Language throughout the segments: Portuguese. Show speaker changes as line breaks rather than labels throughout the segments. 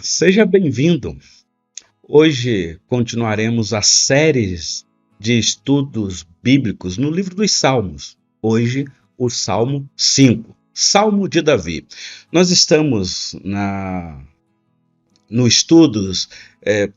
Seja bem-vindo. Hoje continuaremos a séries de estudos bíblicos no livro dos Salmos. Hoje, o Salmo 5, Salmo de Davi. Nós estamos no estudos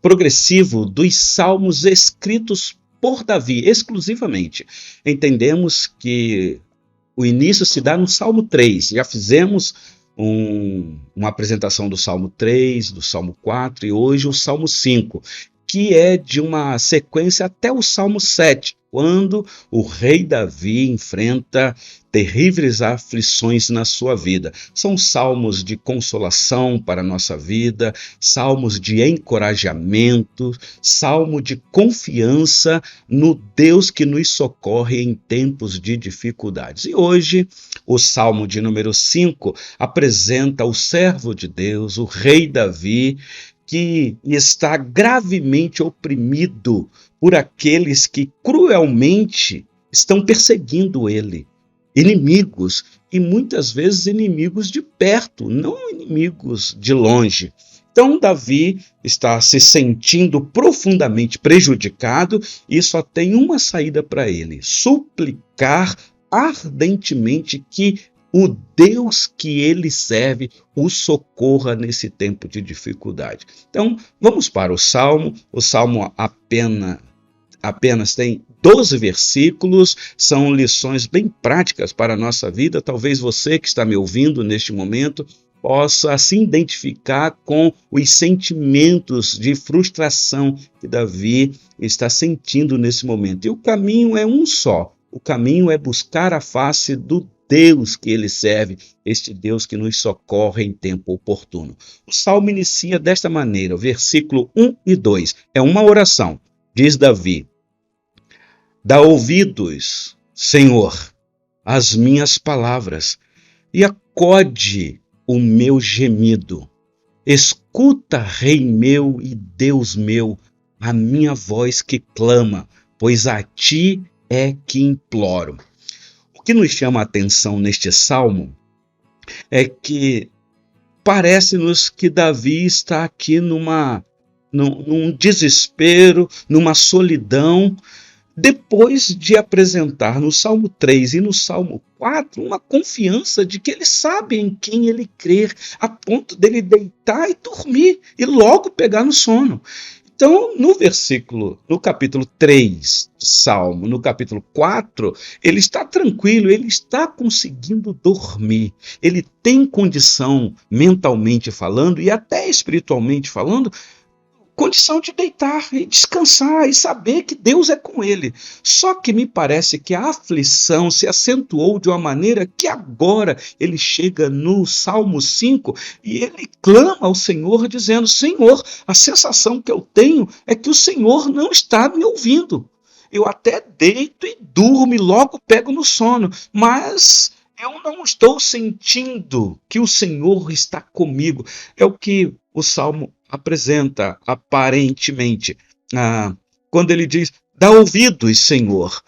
progressivo dos salmos escritos por Davi, exclusivamente. Entendemos que o início se dá no Salmo 3. Já fizemos uma apresentação do Salmo 3, do Salmo 4 e hoje o Salmo 5, que é de uma sequência até o Salmo 7, quando o rei Davi enfrenta terríveis aflições na sua vida. São salmos de consolação para a nossa vida, salmos de encorajamento, salmo de confiança no Deus que nos socorre em tempos de dificuldades. E hoje, o Salmo de número 5 apresenta o servo de Deus, o rei Davi, que está gravemente oprimido por aqueles que cruelmente estão perseguindo ele. Inimigos, e muitas vezes inimigos de perto, não inimigos de longe. Então, Davi está se sentindo profundamente prejudicado e só tem uma saída para ele: suplicar ardentemente que o Deus que ele serve o socorra nesse tempo de dificuldade. Então, vamos para o Salmo. O Salmo apenas tem 12 versículos, são lições bem práticas para a nossa vida. Talvez você que está me ouvindo neste momento possa se identificar com os sentimentos de frustração que Davi está sentindo nesse momento. E o caminho é um só. O caminho é buscar a face do Deus que ele serve, este Deus que nos socorre em tempo oportuno. O Salmo inicia desta maneira, versículo 1 e 2. É uma oração. Diz Davi: dá ouvidos, Senhor, às minhas palavras, e acode o meu gemido. Escuta, Rei meu e Deus meu, a minha voz que clama, pois a ti é que imploro. O que nos chama a atenção neste salmo é que parece-nos que Davi está aqui num desespero, numa solidão, depois de apresentar no Salmo 3 e no Salmo 4 uma confiança de que ele sabe em quem ele crer, a ponto dele deitar e dormir e logo pegar no sono. Então, no capítulo 3 de Salmo, no capítulo 4, ele está tranquilo, ele está conseguindo dormir. Ele tem condição, mentalmente falando e até espiritualmente falando, condição de deitar e descansar e saber que Deus é com ele. Só que me parece que a aflição se acentuou de uma maneira que agora ele chega no Salmo 5 e ele clama ao Senhor dizendo: Senhor, a sensação que eu tenho é que o Senhor não está me ouvindo. Eu até deito e durmo e logo pego no sono, mas eu não estou sentindo que o Senhor está comigo. É o que o Salmo apresenta aparentemente. Quando ele diz, dá ouvidos, Senhor.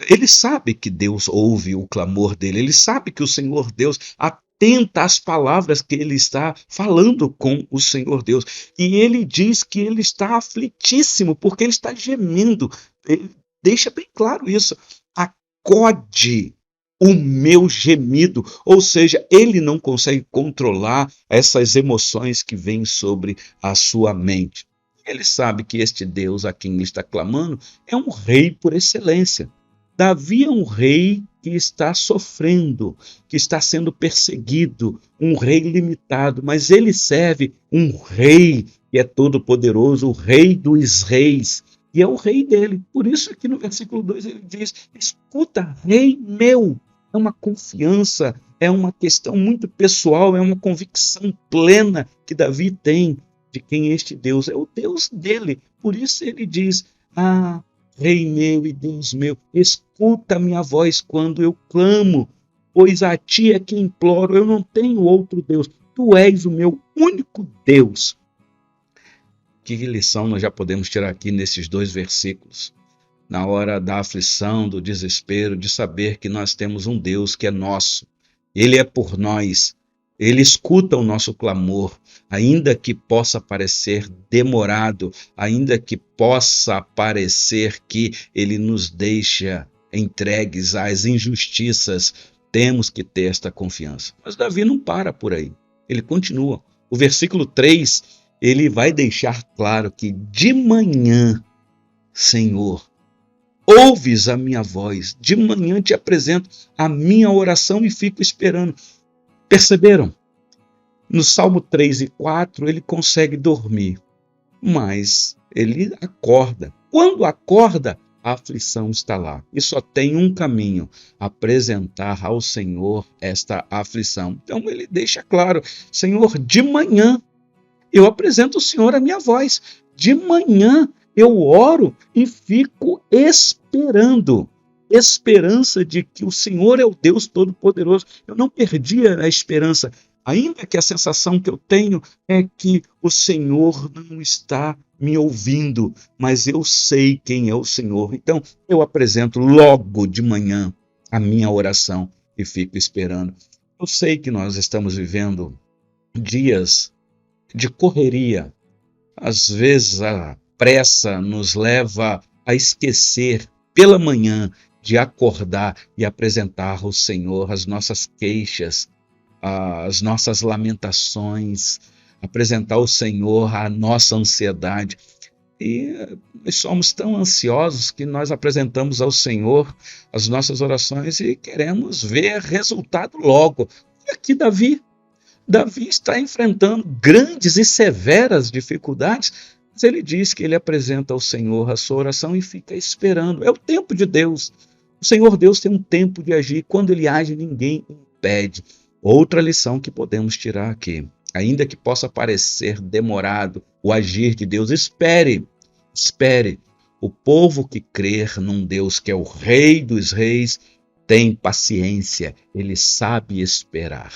Ele sabe que Deus ouve o clamor dele, ele sabe que o Senhor Deus atenta às palavras que ele está falando com o Senhor Deus. E ele diz que ele está aflitíssimo, porque ele está gemendo. Ele deixa bem claro isso. Acode o meu gemido, ou seja, ele não consegue controlar essas emoções que vêm sobre a sua mente. Ele sabe que este Deus a quem ele está clamando é um rei por excelência. Davi é um rei que está sofrendo, que está sendo perseguido, um rei limitado, mas ele serve um rei que é todo-poderoso, o rei dos reis, e é o rei dele. Por isso que no versículo 2 ele diz, escuta, rei meu. É uma confiança, é uma questão muito pessoal, é uma convicção plena que Davi tem de quem este Deus é, o Deus dele. Por isso ele diz, Rei meu e Deus meu, escuta a minha voz quando eu clamo, pois a ti é que imploro, eu não tenho outro Deus, tu és o meu único Deus. Que lição nós já podemos tirar aqui nesses 2 versículos? Na hora da aflição, do desespero, de saber que nós temos um Deus que é nosso. Ele é por nós. Ele escuta o nosso clamor, ainda que possa parecer demorado, ainda que possa parecer que ele nos deixa entregues às injustiças, temos que ter esta confiança. Mas Davi não para por aí, ele continua. O versículo 3, ele vai deixar claro que de manhã, Senhor, ouves a minha voz, de manhã te apresento a minha oração e fico esperando. Perceberam? No Salmo 3 e 4, ele consegue dormir, mas ele acorda. Quando acorda, a aflição está lá. E só tem um caminho: apresentar ao Senhor esta aflição. Então ele deixa claro: Senhor, de manhã eu apresento ao Senhor a minha voz. De manhã eu oro e fico esperando. Esperança de que o Senhor é o Deus Todo-Poderoso. Eu não perdi a esperança, ainda que a sensação que eu tenho é que o Senhor não está me ouvindo, mas eu sei quem é o Senhor. Então eu apresento logo de manhã a minha oração e fico esperando. Eu sei que nós estamos vivendo dias de correria. Às vezes a pressa nos leva a esquecer pela manhã de acordar e apresentar ao Senhor as nossas queixas, as nossas lamentações, apresentar ao Senhor a nossa ansiedade. E nós somos tão ansiosos que nós apresentamos ao Senhor as nossas orações e queremos ver resultado logo. E aqui Davi está enfrentando grandes e severas dificuldades, mas ele diz que ele apresenta ao Senhor a sua oração e fica esperando. É o tempo de Deus. O Senhor Deus tem um tempo de agir. Quando ele age, ninguém impede. Outra lição que podemos tirar aqui: ainda que possa parecer demorado o agir de Deus, espere. O povo que crer num Deus que é o Rei dos Reis tem paciência, ele sabe esperar.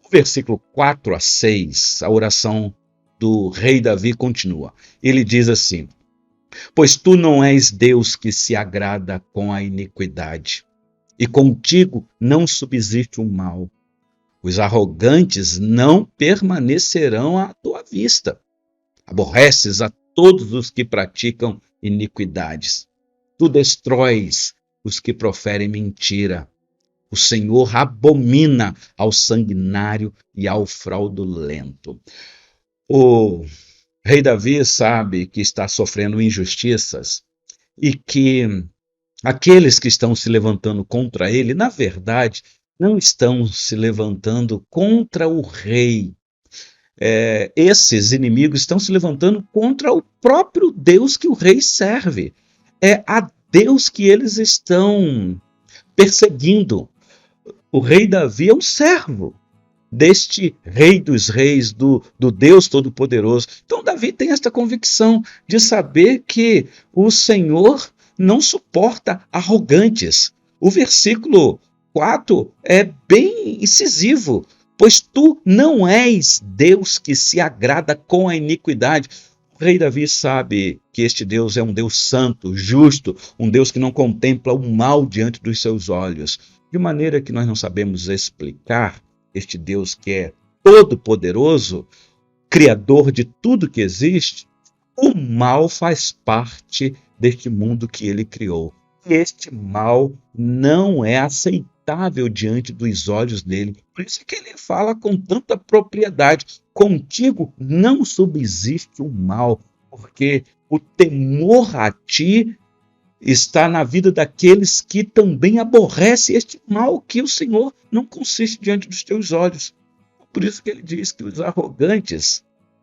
O versículo 4 a 6, a oração do rei Davi continua. Ele diz assim: pois tu não és Deus que se agrada com a iniquidade, e contigo não subsiste o mal. Os arrogantes não permanecerão à tua vista. Aborreces a todos os que praticam iniquidades. Tu destróis os que proferem mentira. O Senhor abomina ao sanguinário e ao fraudulento. O rei Davi sabe que está sofrendo injustiças e que aqueles que estão se levantando contra ele, na verdade, não estão se levantando contra o rei. Esses inimigos estão se levantando contra o próprio Deus que o rei serve. É a Deus que eles estão perseguindo. O rei Davi é um servo deste Rei dos Reis, do Deus Todo-Poderoso. Então Davi tem esta convicção de saber que o Senhor não suporta arrogantes. O versículo 4 é bem incisivo: pois tu não és Deus que se agrada com a iniquidade. O rei Davi sabe que este Deus é um Deus santo, justo, um Deus que não contempla o mal diante dos seus olhos. De maneira que nós não sabemos explicar este Deus que é todo-poderoso, criador de tudo que existe. O mal faz parte deste mundo que ele criou. E este mal não é aceitável diante dos olhos dele. Por isso que ele fala com tanta propriedade: contigo não subsiste o mal, porque o temor a ti está na vida daqueles que também aborrecem este mal que o Senhor não consiste diante dos teus olhos. Por isso que ele diz que os arrogantes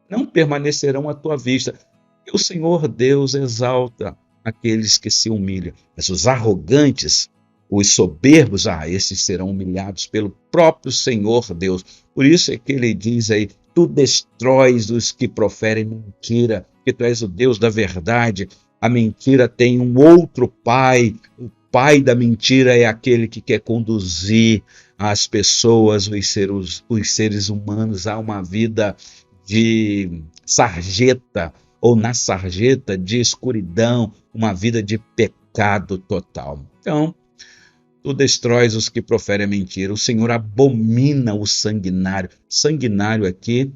não permanecerão à tua vista. E o Senhor Deus exalta aqueles que se humilham, mas os arrogantes, os soberbos, esses serão humilhados pelo próprio Senhor Deus. Por isso é que ele diz aí: tu destróis os que proferem mentira, que tu és o Deus da verdade. A mentira tem um outro pai. O pai da mentira é aquele que quer conduzir as pessoas, os seres humanos, a uma vida de sarjeta, ou na sarjeta de escuridão, uma vida de pecado total. Então, Tu destróis os que proferem mentira. O Senhor abomina o sanguinário. Sanguinário aqui,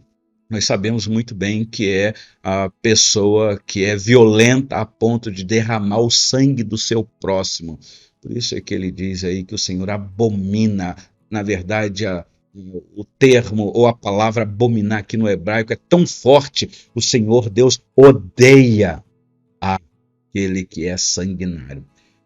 nós sabemos muito bem que é a pessoa que é violenta a ponto de derramar o sangue do seu próximo. Por isso é que ele diz aí que o Senhor abomina. Na verdade, o termo ou a palavra abominar aqui no hebraico é tão forte. O Senhor Deus odeia aquele que é sanguinário.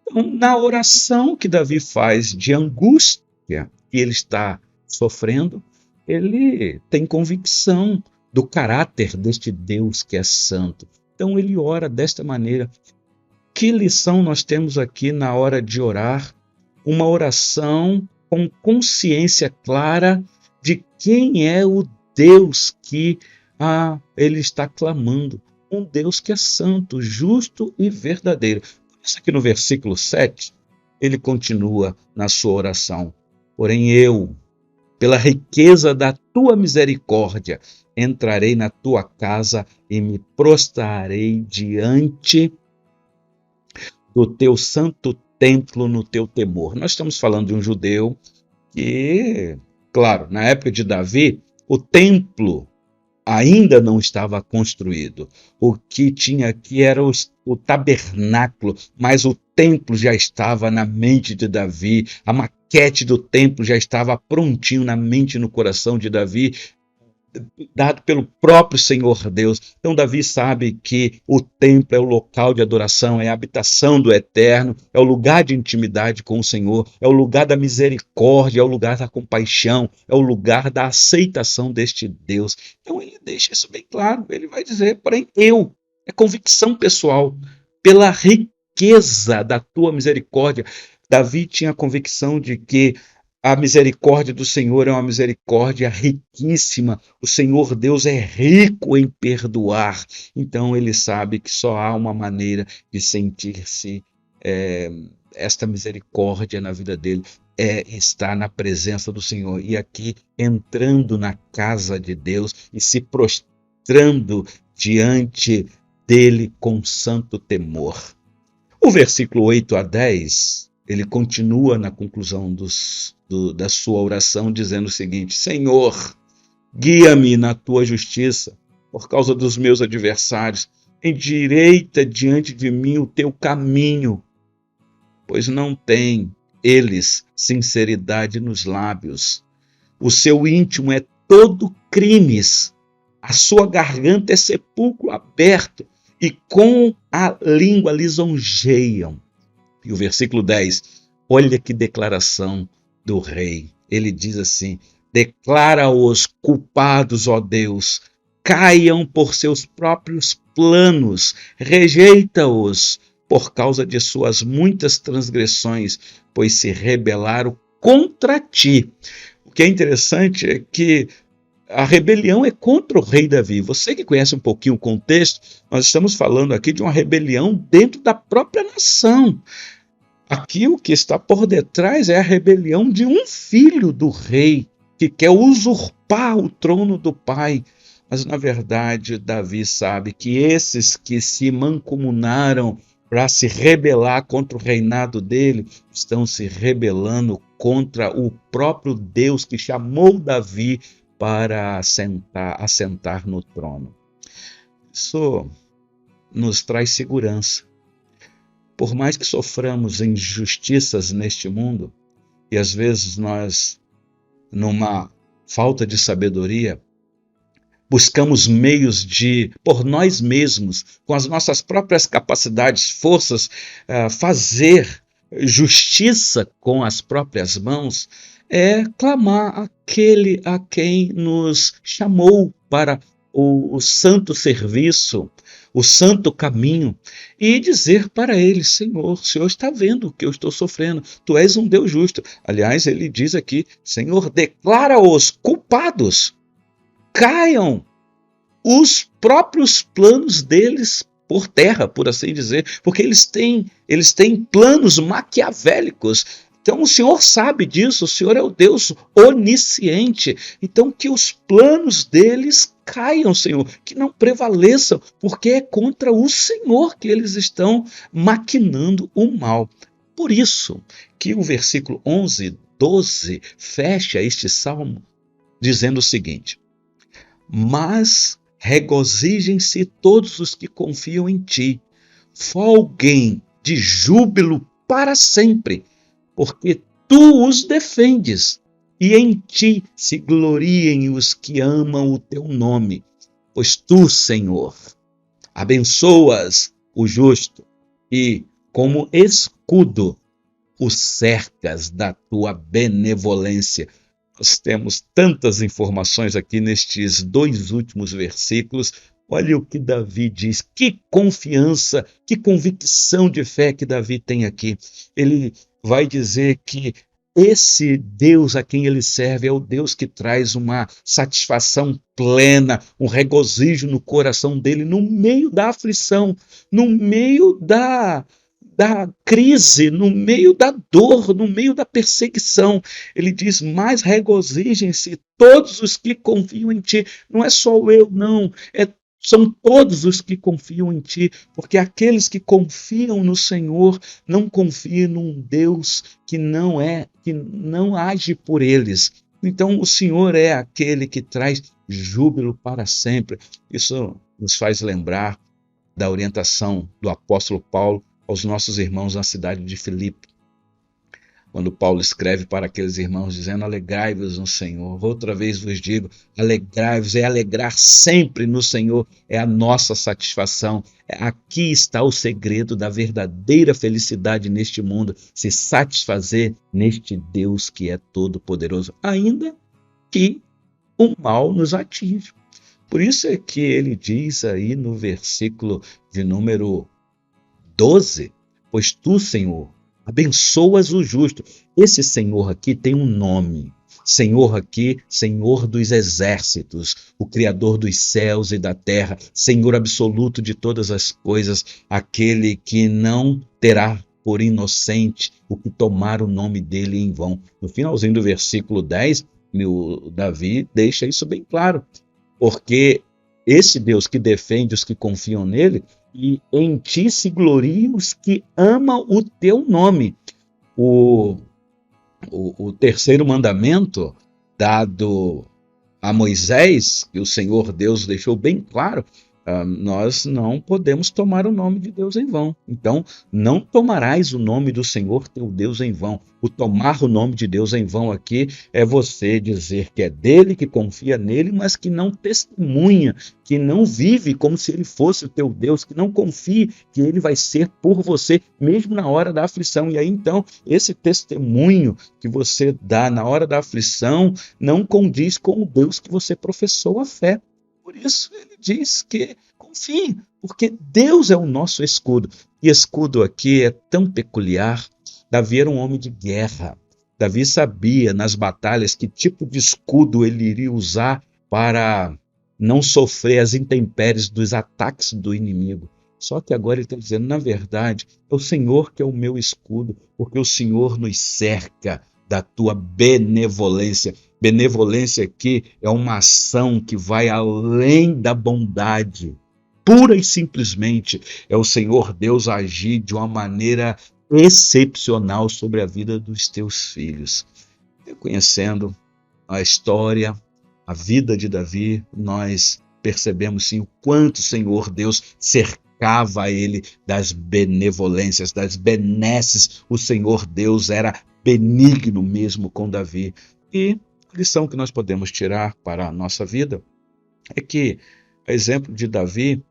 Então, na oração que Davi faz de angústia que ele está sofrendo, ele tem convicção do caráter deste Deus que é santo. Então ele ora desta maneira. Que lição nós temos aqui na hora de orar? Uma oração com consciência clara de quem é o Deus que ele está clamando. Um Deus que é santo, justo e verdadeiro. Isso aqui no versículo 7, ele continua na sua oração. Porém eu, pela riqueza da tua misericórdia, entrarei na tua casa e me prostrarei diante do teu santo templo no teu temor. Nós estamos falando de um judeu que, claro, na época de Davi, o templo ainda não estava construído. O que tinha aqui era o tabernáculo, mas o templo já estava na mente de Davi, a maquete do templo já estava prontinho na mente e no coração de Davi, dado pelo próprio Senhor Deus. Então Davi sabe que o templo é o local de adoração, é a habitação do Eterno, é o lugar de intimidade com o Senhor, é o lugar da misericórdia, é o lugar da compaixão, é o lugar da aceitação deste Deus. Então ele deixa isso bem claro, ele vai dizer, porém é convicção pessoal, pela riqueza da tua misericórdia. Davi tinha a convicção de que a misericórdia do Senhor é uma misericórdia riquíssima. O Senhor Deus é rico em perdoar. Então ele sabe que só há uma maneira de sentir-se esta misericórdia na vida dele, é estar na presença do Senhor. E aqui, entrando na casa de Deus e se prostrando diante dele com santo temor. O versículo 8 a 10, ele continua na conclusão da sua oração, dizendo o seguinte: Senhor, guia-me na tua justiça, por causa dos meus adversários, endireita diante de mim o teu caminho, pois não têm eles sinceridade nos lábios. O seu íntimo é todo crimes, a sua garganta é sepulcro aberto, e com a língua lisonjeiam. E o versículo 10, olha que declaração do rei. Ele diz assim: declara-os culpados, ó Deus, caiam por seus próprios planos, rejeita-os por causa de suas muitas transgressões, pois se rebelaram contra ti. O que é interessante é que a rebelião é contra o rei Davi. Você que conhece um pouquinho o contexto, nós estamos falando aqui de uma rebelião dentro da própria nação. Aqui o que está por detrás é a rebelião de um filho do rei, que quer usurpar o trono do pai. Mas, na verdade, Davi sabe que esses que se mancomunaram para se rebelar contra o reinado dele, estão se rebelando contra o próprio Deus que chamou Davi para assentar no trono. Isso nos traz segurança. Por mais que soframos injustiças neste mundo, e às vezes nós, numa falta de sabedoria, buscamos meios de, por nós mesmos, com as nossas próprias capacidades, forças, fazer justiça com as próprias mãos, é clamar aquele a quem nos chamou para o santo serviço, o santo caminho, e dizer para ele: Senhor, o Senhor está vendo o que eu estou sofrendo, tu és um Deus justo. Aliás, ele diz aqui: Senhor, declara-os culpados, caiam os próprios planos deles por terra, por assim dizer, porque eles têm planos maquiavélicos. Então o Senhor sabe disso, o Senhor é o Deus onisciente. Então que os planos deles caiam, Senhor, que não prevaleçam, porque é contra o Senhor que eles estão maquinando o mal. Por isso que o versículo 11, 12 fecha este salmo dizendo o seguinte: mas regozijem-se todos os que confiam em ti, folguem de júbilo para sempre, porque tu os defendes, e em ti se gloriem os que amam o teu nome, pois tu, Senhor, abençoas o justo e, como escudo, o cercas da tua benevolência. Nós temos tantas informações aqui nestes 2 últimos versículos. Olha o que Davi diz, que confiança, que convicção de fé que Davi tem aqui. Ele vai dizer que esse Deus a quem ele serve é o Deus que traz uma satisfação plena, um regozijo no coração dele, no meio da aflição, no meio da crise, no meio da dor, no meio da perseguição. Ele diz, mas regozijem-se todos os que confiam em ti. Não é só eu, não. São todos os que confiam em ti, porque aqueles que confiam no Senhor não confiam num Deus que não age por eles. Então o Senhor é aquele que traz júbilo para sempre. Isso nos faz lembrar da orientação do apóstolo Paulo aos nossos irmãos na cidade de Filipe. Quando Paulo escreve para aqueles irmãos dizendo, alegrai-vos no Senhor. Outra vez vos digo, alegrai-vos, é alegrar sempre no Senhor, é a nossa satisfação. Aqui está o segredo da verdadeira felicidade neste mundo, se satisfazer neste Deus que é todo-poderoso, ainda que o mal nos atinja. Por isso é que ele diz aí no versículo de número 12, pois tu, Senhor, abençoas o justo. Esse Senhor aqui tem um nome. Senhor aqui, Senhor dos exércitos, o Criador dos céus e da terra, Senhor absoluto de todas as coisas, aquele que não terá por inocente o que tomar o nome dele em vão. No finalzinho do versículo 10, o Davi deixa isso bem claro, porque esse Deus que defende os que confiam nele, e em ti se gloriam os que amam o teu nome. O terceiro mandamento dado a Moisés, que o Senhor Deus deixou bem claro, nós não podemos tomar o nome de Deus em vão. Então, não tomarás o nome do Senhor teu Deus em vão. O tomar o nome de Deus em vão aqui é você dizer que é dele, que confia nele, mas que não testemunha, que não vive como se ele fosse o teu Deus, que não confie que ele vai ser por você, mesmo na hora da aflição. E aí, então, esse testemunho que você dá na hora da aflição não condiz com o Deus que você professou a fé. Por isso ele diz que confie, porque Deus é o nosso escudo. E escudo aqui é tão peculiar. Davi era um homem de guerra. Davi sabia nas batalhas que tipo de escudo ele iria usar para não sofrer as intempéries dos ataques do inimigo. Só que agora ele está dizendo, na verdade, é o Senhor que é o meu escudo, porque o Senhor nos cerca da tua benevolência. Benevolência aqui é uma ação que vai além da bondade. Pura e simplesmente é o Senhor Deus agir de uma maneira excepcional sobre a vida dos teus filhos. Reconhecendo a história, a vida de Davi, nós percebemos sim o quanto o Senhor Deus cercava ele das benevolências, das benesses. O Senhor Deus era benigno mesmo com Davi. E a lição que nós podemos tirar para a nossa vida é que, a exemplo de Davi,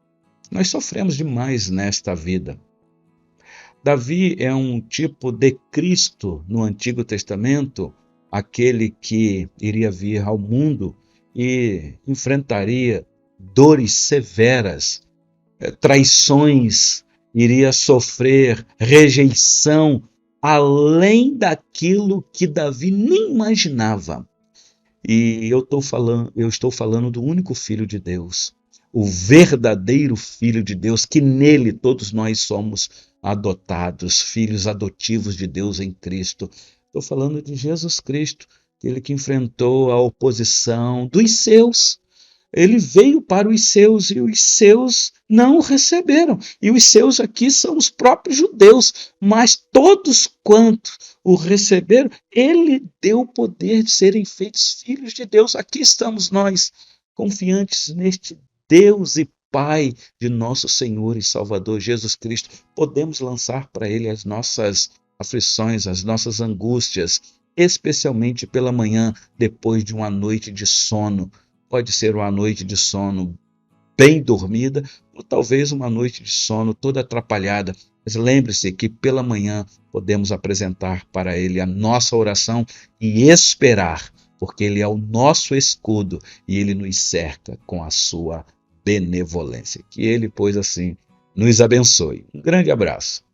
nós sofremos demais nesta vida. Davi é um tipo de Cristo no Antigo Testamento, aquele que iria vir ao mundo e enfrentaria dores severas, traições, iria sofrer rejeição, além daquilo que Davi nem imaginava. E eu estou falando do único Filho de Deus, o verdadeiro Filho de Deus, que nele todos nós somos adotados, filhos adotivos de Deus em Cristo. Estou falando de Jesus Cristo, aquele que enfrentou a oposição dos seus, Ele veio para os seus e os seus não o receberam. E os seus aqui são os próprios judeus, mas todos quanto o receberam, ele deu o poder de serem feitos filhos de Deus. Aqui estamos nós, confiantes neste Deus e Pai de nosso Senhor e Salvador Jesus Cristo. Podemos lançar para ele as nossas aflições, as nossas angústias, especialmente pela manhã, depois de uma noite de sono. Pode ser uma noite de sono bem dormida, ou talvez uma noite de sono toda atrapalhada. Mas lembre-se que pela manhã podemos apresentar para Ele a nossa oração e esperar, porque Ele é o nosso escudo e Ele nos cerca com a sua benevolência. Que Ele, pois assim, nos abençoe. Um grande abraço.